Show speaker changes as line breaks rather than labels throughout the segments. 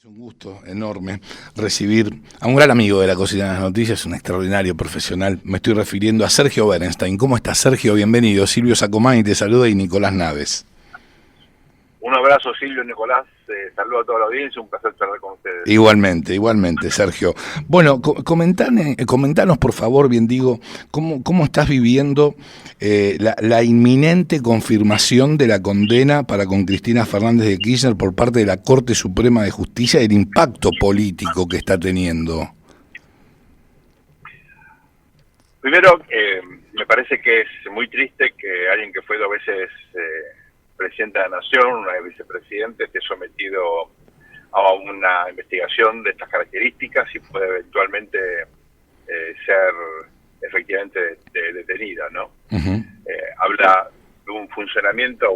Un gusto enorme recibir a un gran amigo de la Cocina de las Noticias, un extraordinario profesional. Me estoy refiriendo a Sergio Berenstein. ¿Cómo estás, Sergio? Bienvenido. Silvio Sacomani te saluda y Nicolás Naves.
Un abrazo, Silvio, Nicolás. Saludo a toda la audiencia. Un placer charlar con ustedes.
Igualmente, Sergio. Bueno, comentanos, por favor, bien digo, cómo estás viviendo la inminente confirmación de la condena para con Cristina Fernández de Kirchner por parte de la Corte Suprema de Justicia y el impacto político que está teniendo.
Primero, me parece que es muy triste que alguien que fue 2 veces presidente de la Nación, una vez vicepresidente, esté sometido a una investigación de estas características y puede eventualmente ser efectivamente detenida, ¿no?
Uh-huh.
Habla de un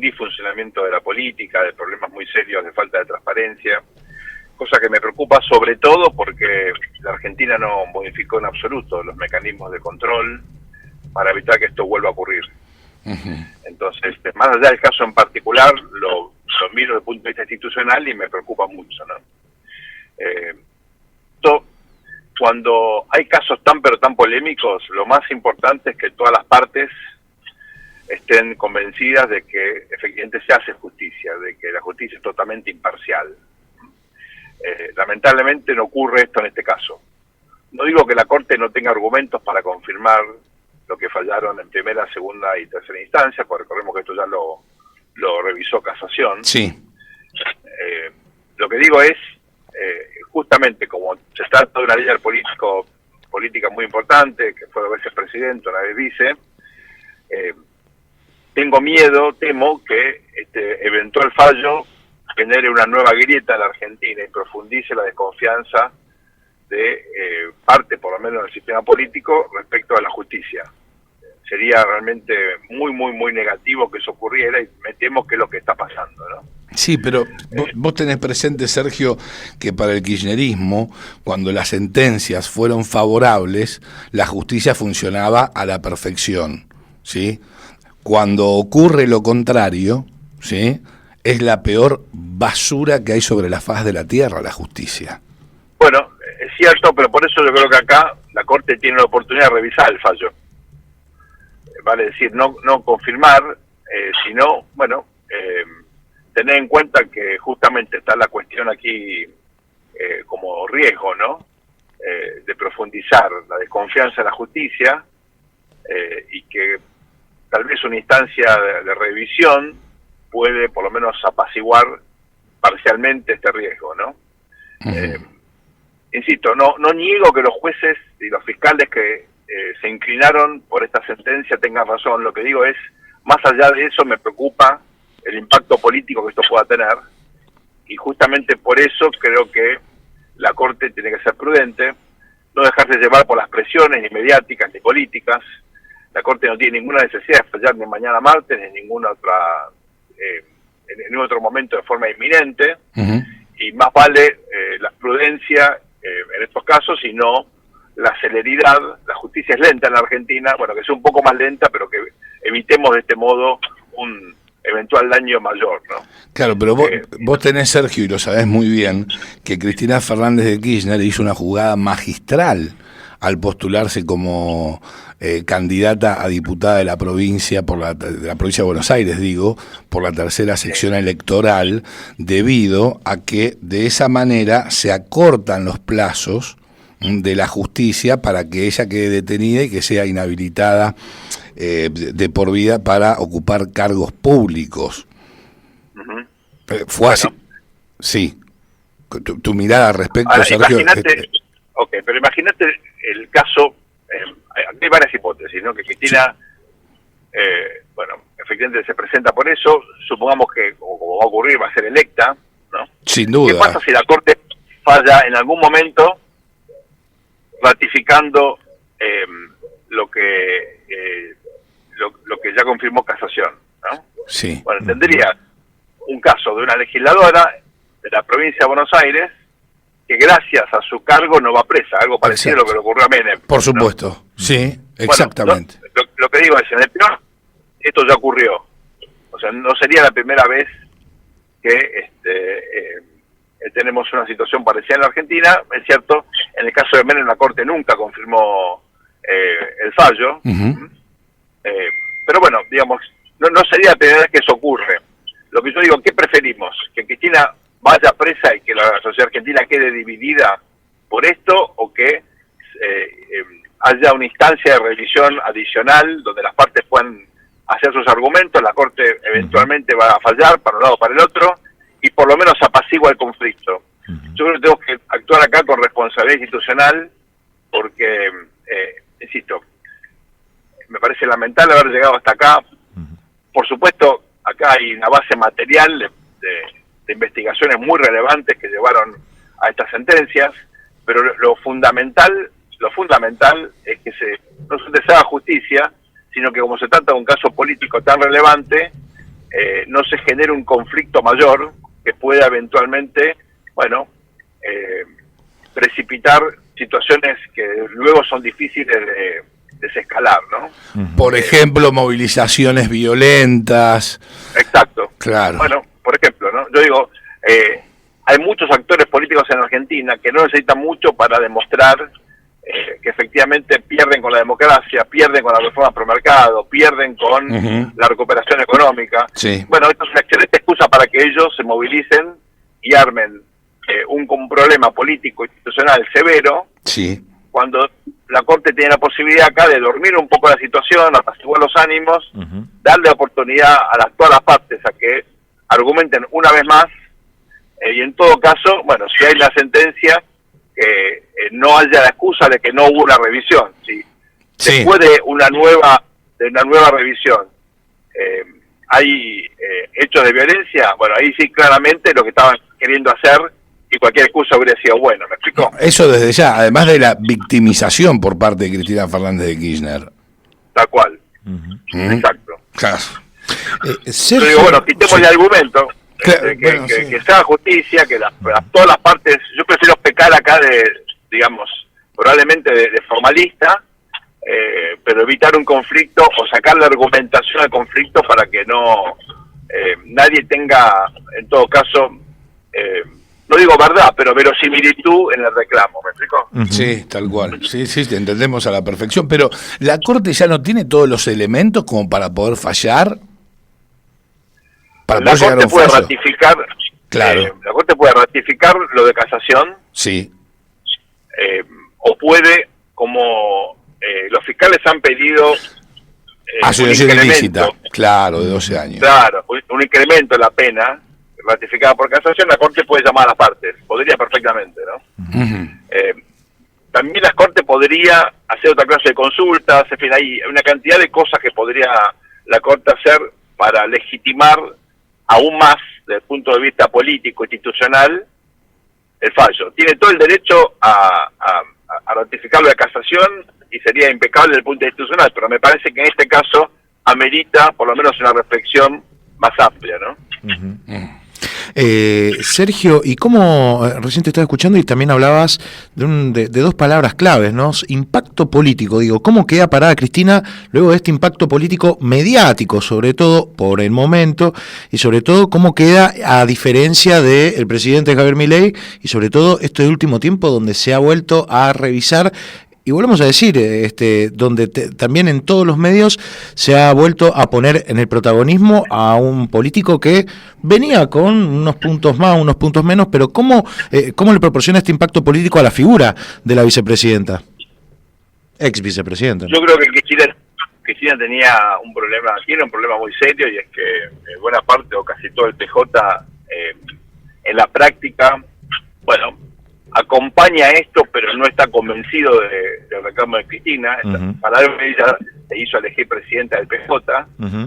disfuncionamiento de la política, de problemas muy serios de falta de transparencia, cosa que me preocupa sobre todo porque la Argentina no modificó en absoluto los mecanismos de control para evitar que esto vuelva a ocurrir.
Uh-huh.
Entonces, más allá del caso en particular, lo miro desde el punto de vista institucional y me preocupa mucho, ¿no? Cuando hay casos pero tan polémicos, lo más importante es que todas las partes estén convencidas de que efectivamente se hace justicia, de que la justicia es totalmente imparcial. Lamentablemente no ocurre esto en este caso. No digo que la Corte no tenga argumentos para confirmar lo que fallaron en primera, segunda y tercera instancia, porque recordemos que esto ya lo revisó Casación.
Sí.
Lo que digo es, justamente como se trata de una líder política muy importante, que fue 2 veces presidente, una vez vice, temo que este eventual fallo genere una nueva grieta en la Argentina y profundice la desconfianza de parte, por lo menos, del sistema político respecto a la justicia. Sería realmente muy negativo que eso ocurriera y me temo que es lo que está pasando, ¿no?
Sí, pero vos tenés presente, Sergio, que para el kirchnerismo, cuando las sentencias fueron favorables, la justicia funcionaba a la perfección, ¿sí? Cuando ocurre lo contrario, ¿sí?, es la peor basura que hay sobre la faz de la tierra, la justicia.
Bueno, es cierto, pero por eso yo creo que acá la Corte tiene la oportunidad de revisar el fallo. Vale decir, no confirmar, sino, tener en cuenta que justamente está la cuestión aquí como riesgo, ¿no? De profundizar la desconfianza en la justicia y que tal vez una instancia de revisión puede por lo menos apaciguar parcialmente este riesgo, ¿no?
Uh-huh.
Insisto, no niego que los jueces y los fiscales que se inclinaron por esta sentencia tengan razón. Lo que digo es, más allá de eso me preocupa el impacto político que esto pueda tener y justamente por eso creo que la Corte tiene que ser prudente, no dejarse llevar por las presiones ni mediáticas ni políticas. La Corte no tiene ninguna necesidad de fallar ni mañana martes ni en ningún otro momento de forma inminente.
Uh-huh.
Y más vale la prudencia en estos casos y no la celeridad. La justicia es lenta en la Argentina, que sea un poco más lenta, pero que evitemos de este modo un eventual daño mayor, ¿no?
Claro, pero vos tenés, Sergio, y lo sabés muy bien, que Cristina Fernández de Kirchner hizo una jugada magistral al postularse como candidata a diputada de la provincia, de la provincia de Buenos Aires, por la tercera sección electoral, debido a que de esa manera se acortan los plazos de la justicia para que ella quede detenida y que sea inhabilitada de por vida para ocupar cargos públicos.
Uh-huh.
Fue así. Sí. Tu mirada al respecto,
ahora,
Sergio.
Pero imagínate el caso, hay varias hipótesis, ¿no? Que Cristina, efectivamente se presenta por eso, supongamos que, como va a ocurrir, va a ser electa, ¿no?
Sin duda.
¿Qué pasa si la Corte falla en algún momento ratificando lo que ya confirmó Casación, ¿no?
Sí.
Bueno, tendría un caso de una legisladora de la provincia de Buenos Aires que gracias a su cargo no va presa, algo parecido a lo que le ocurrió a Menem.
Por supuesto, ¿no? Sí, exactamente.
Bueno, lo que digo es, en el peor, esto ya ocurrió. O sea, no sería la primera vez que tenemos una situación parecida en la Argentina. Es cierto, en el caso de Menem la Corte nunca confirmó el fallo. Pero bueno, digamos, no sería la primera vez que eso ocurre. Lo que yo digo, ¿qué preferimos? ¿Que Cristina vaya presa y que la sociedad argentina quede dividida por esto, o que haya una instancia de revisión adicional donde las partes puedan hacer sus argumentos, la Corte eventualmente va a fallar para un lado o para el otro, y por lo menos apacigua el conflicto? Yo creo que tenemos que actuar acá con responsabilidad institucional, porque, insisto, me parece lamentable haber llegado hasta acá. Por supuesto, acá hay una base material de investigaciones muy relevantes que llevaron a estas sentencias, pero lo fundamental es que no se haga justicia, sino que como se trata de un caso político tan relevante, no se genere un conflicto mayor que pueda eventualmente, precipitar situaciones que luego son difíciles de desescalar, ¿no?
Por ejemplo, movilizaciones violentas.
Exacto.
Claro.
Bueno, por ejemplo, ¿no? Yo digo, hay muchos actores políticos en Argentina que no necesitan mucho para demostrar que efectivamente pierden con la democracia, pierden con la reforma pro mercado, pierden con la recuperación económica.
Sí.
Bueno, esto es una excelente excusa para que ellos se movilicen y armen un problema político institucional severo.
Sí.
Cuando la Corte tiene la posibilidad acá de dormir un poco la situación, apaciguar los ánimos, darle oportunidad a todas las partes a que argumenten una vez más, y en todo caso, bueno, si hay la sentencia, que no haya la excusa de que no hubo una revisión. Si después de una nueva revisión hay hechos de violencia, bueno, ahí sí claramente lo que estaban queriendo hacer, y cualquier excusa hubiera sido bueno, ¿me explico?
Eso desde ya, además de la victimización por parte de Cristina Fernández de Kirchner.
Tal cual. Exacto.
Claro.
Yo digo, bueno, quitemos el argumento, que se haga justicia, que todas las partes, yo prefiero pecar acá probablemente de formalista, pero evitar un conflicto o sacar la argumentación al conflicto para que nadie tenga, en todo caso, no digo verdad, pero verosimilitud en el reclamo, ¿me explico?
Sí, tal cual. Sí, te entendemos a la perfección, pero ¿la Corte ya no tiene todos los elementos como para poder fallar?
La Corte puede ratificar,
claro.
La Corte puede ratificar lo de casación,
sí,
o puede, como los fiscales han pedido
asociación ilícita, claro, de 12 años.
Claro, un incremento de la pena ratificada por casación, la Corte puede llamar a las partes, podría perfectamente, ¿no? También la Corte podría hacer otra clase de consultas, en fin, hay una cantidad de cosas que podría la Corte hacer para legitimar aún más, desde el punto de vista político, institucional, el fallo. Tiene todo el derecho a ratificarlo de casación y sería impecable desde el punto de vista institucional, pero me parece que en este caso amerita por lo menos una reflexión más amplia, ¿no?
Sergio, y cómo recién te estaba escuchando y también hablabas de dos palabras claves, ¿no? Impacto político, digo, ¿cómo queda parada Cristina luego de este impacto político mediático, sobre todo por el momento, y sobre todo cómo queda a diferencia del presidente Javier Milei, y sobre todo este último tiempo donde se ha vuelto a revisar? Y volvemos a decir, donde también en todos los medios se ha vuelto a poner en el protagonismo a un político que venía con unos puntos más, unos puntos menos, pero ¿cómo le proporciona este impacto político a la figura de la vicepresidenta? Ex vicepresidenta, ¿no?
Yo creo que Cristina tiene un problema muy serio, y es que buena parte o casi todo el PJ en la práctica, bueno, acompaña esto, pero no está convencido del reclamo de Cristina. Para algo ella se hizo elegir presidenta del PJ,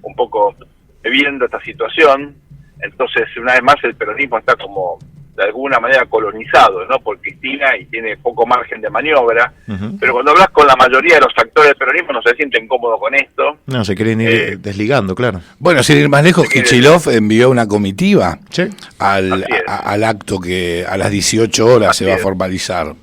un poco viendo esta situación. Entonces, una vez más, el peronismo está como de alguna manera colonizado, ¿no?, por Cristina, y tiene poco margen de maniobra. Pero cuando hablas con la mayoría de los actores del peronismo, no se sienten cómodos con esto.
No, se quieren ir desligando, claro.
Bueno, sin ir más lejos, Kicillof envió una comitiva
¿sí?
al acto que a las 18 horas se va a formalizar.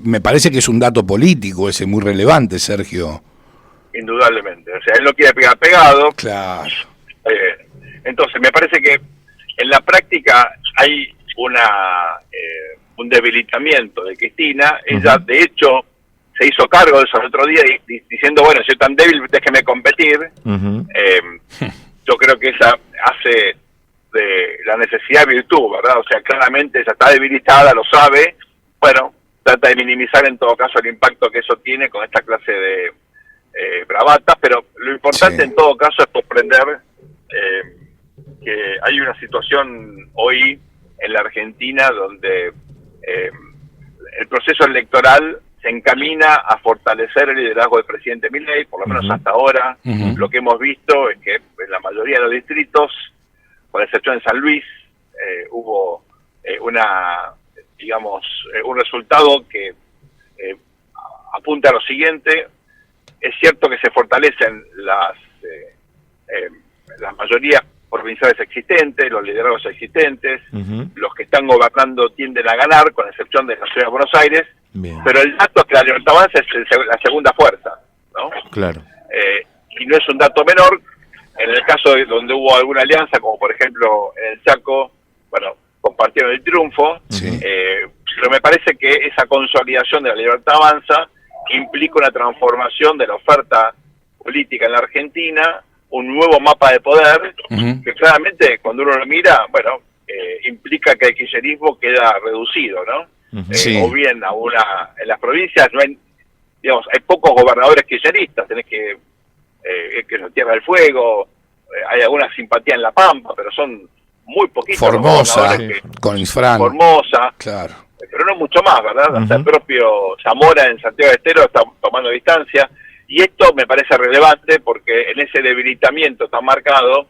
Me parece que es un dato político ese muy relevante, Sergio.
Indudablemente. O sea, él no quiere pegar pegado.
Claro.
Entonces, me parece que en la práctica hay un debilitamiento de Cristina. Ella, de hecho, se hizo cargo de eso el otro día diciendo, bueno, soy tan débil, déjeme competir. Yo creo que esa hace de la necesidad virtud, ¿verdad? O sea, claramente ella está debilitada, lo sabe. Bueno, trata de minimizar en todo caso el impacto que eso tiene con esta clase de bravatas, pero lo importante en todo caso es comprender que hay una situación hoy en la Argentina donde el proceso electoral se encamina a fortalecer el liderazgo del presidente Milei, por lo menos hasta ahora. Lo que hemos visto es que en la mayoría de los distritos, con excepción de San Luis, hubo un resultado que apunta a lo siguiente. Es cierto que se fortalecen las mayorías provinciales existentes, los liderazgos existentes, los que están gobernando tienden a ganar, con excepción de la ciudad de Buenos Aires. Bien. Pero el dato es que la Libertad Avanza es la segunda fuerza, ¿no? Claro. Y no es un dato menor. En el caso de donde hubo alguna alianza, como por ejemplo en el Chaco, bueno, compartieron el triunfo, pero me parece que esa consolidación de la Libertad Avanza implica una transformación de la oferta política en la Argentina, un nuevo mapa de poder, que claramente cuando uno lo mira, bueno, implica que el kirchnerismo queda reducido, ¿no? O bien en las provincias no hay, digamos, hay pocos gobernadores kirchneristas, tenés que Tierra del Fuego, hay alguna simpatía en La Pampa, pero son muy poquitos.
Formosa, con Infran.
Formosa,
claro.
Pero no mucho más, ¿verdad? Hasta el propio Zamora en Santiago del Estero está tomando distancia, y esto me parece relevante porque en ese debilitamiento tan marcado,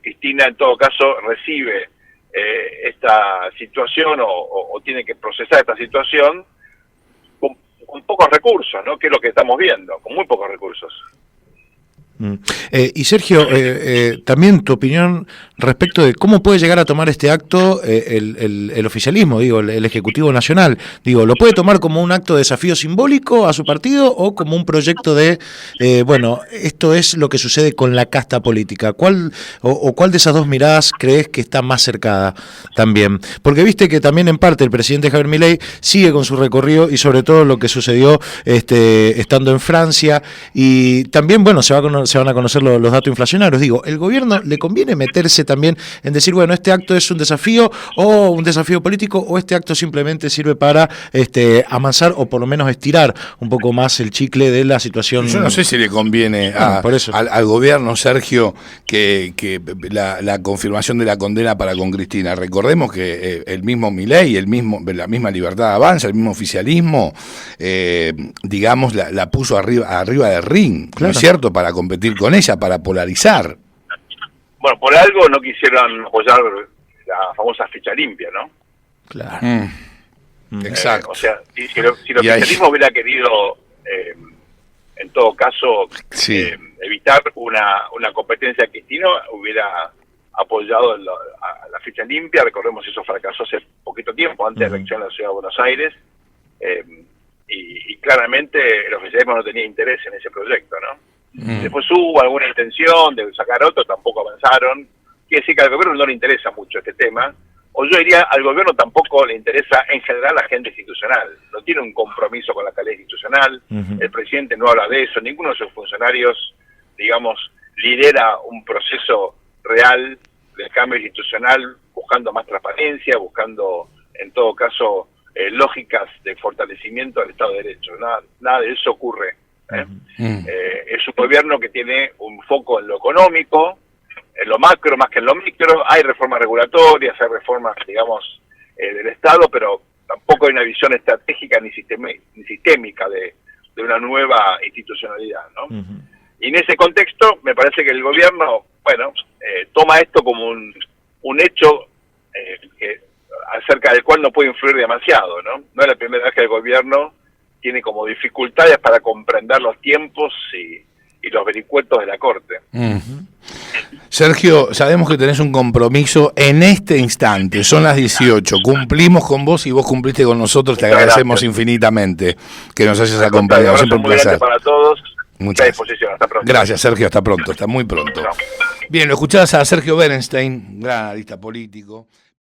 Cristina en todo caso recibe esta situación o tiene que procesar esta situación con pocos recursos, ¿no? Que es lo que estamos viendo, con muy pocos recursos.
Y Sergio, también tu opinión respecto de cómo puede llegar a tomar este acto el oficialismo, digo, el Ejecutivo Nacional. Digo, ¿lo puede tomar como un acto de desafío simbólico a su partido o como un proyecto de, esto es lo que sucede con la casta política? ¿Cuál de esas dos miradas crees que está más cercada también? Porque viste que también en parte el presidente Javier Milei sigue con su recorrido y sobre todo lo que sucedió estando en Francia, y también, se van a conocer los datos inflacionarios. Digo, ¿el gobierno le conviene meterse también en decir, bueno, este acto es un desafío o un desafío político, o este acto simplemente sirve para amansar o por lo menos estirar un poco más el chicle de la situación?
Yo no sé si le conviene al gobierno, Sergio, que la confirmación de la condena para con Cristina. Recordemos que el mismo Milei, la misma Libertad Avanza, el mismo oficialismo, la puso arriba del ring, claro. ¿No es cierto?, para competir con ella, para polarizar.
Bueno, por algo no quisieron apoyar la famosa ficha limpia, ¿no?
Claro.
Exacto.
O sea, si el oficialismo hubiera querido, en todo caso, evitar una competencia cristina, hubiera apoyado a la ficha limpia. Recordemos, eso fracasó hace poquito tiempo, antes de la elección de la Ciudad de Buenos Aires, y claramente el oficialismo no tenía interés en ese proyecto, ¿no? Después hubo alguna intención de sacar otro, tampoco avanzaron. Quiere decir que al gobierno no le interesa mucho este tema, o yo diría, al gobierno tampoco le interesa en general la agenda institucional. No tiene un compromiso con la calidad institucional, el presidente no habla de eso, ninguno de sus funcionarios, digamos, lidera un proceso real de cambio institucional, buscando más transparencia, buscando, en todo caso, lógicas de fortalecimiento del Estado de Derecho. Nada de eso ocurre. Es un gobierno que tiene un foco en lo económico, en lo macro más que en lo micro. Hay reformas regulatorias, hay reformas, digamos, del Estado, pero tampoco hay una visión estratégica ni sistémica de una nueva institucionalidad, ¿no? Y en ese contexto me parece que el gobierno, toma esto como un hecho acerca del cual no puede influir demasiado, ¿no? No es la primera vez que el gobierno tiene como dificultades para comprender los tiempos y los vericuetos de la Corte.
Sergio, sabemos que tenés un compromiso en este instante, son las 18, cumplimos con vos y vos cumpliste con nosotros, te agradecemos infinitamente que nos hayas acompañado, siempre un placer.
Para todos,
muchas
disposición, hasta pronto.
Gracias, Sergio, hasta pronto, hasta muy pronto. Bien, lo escuchás a Sergio Berenstein, gran analista político.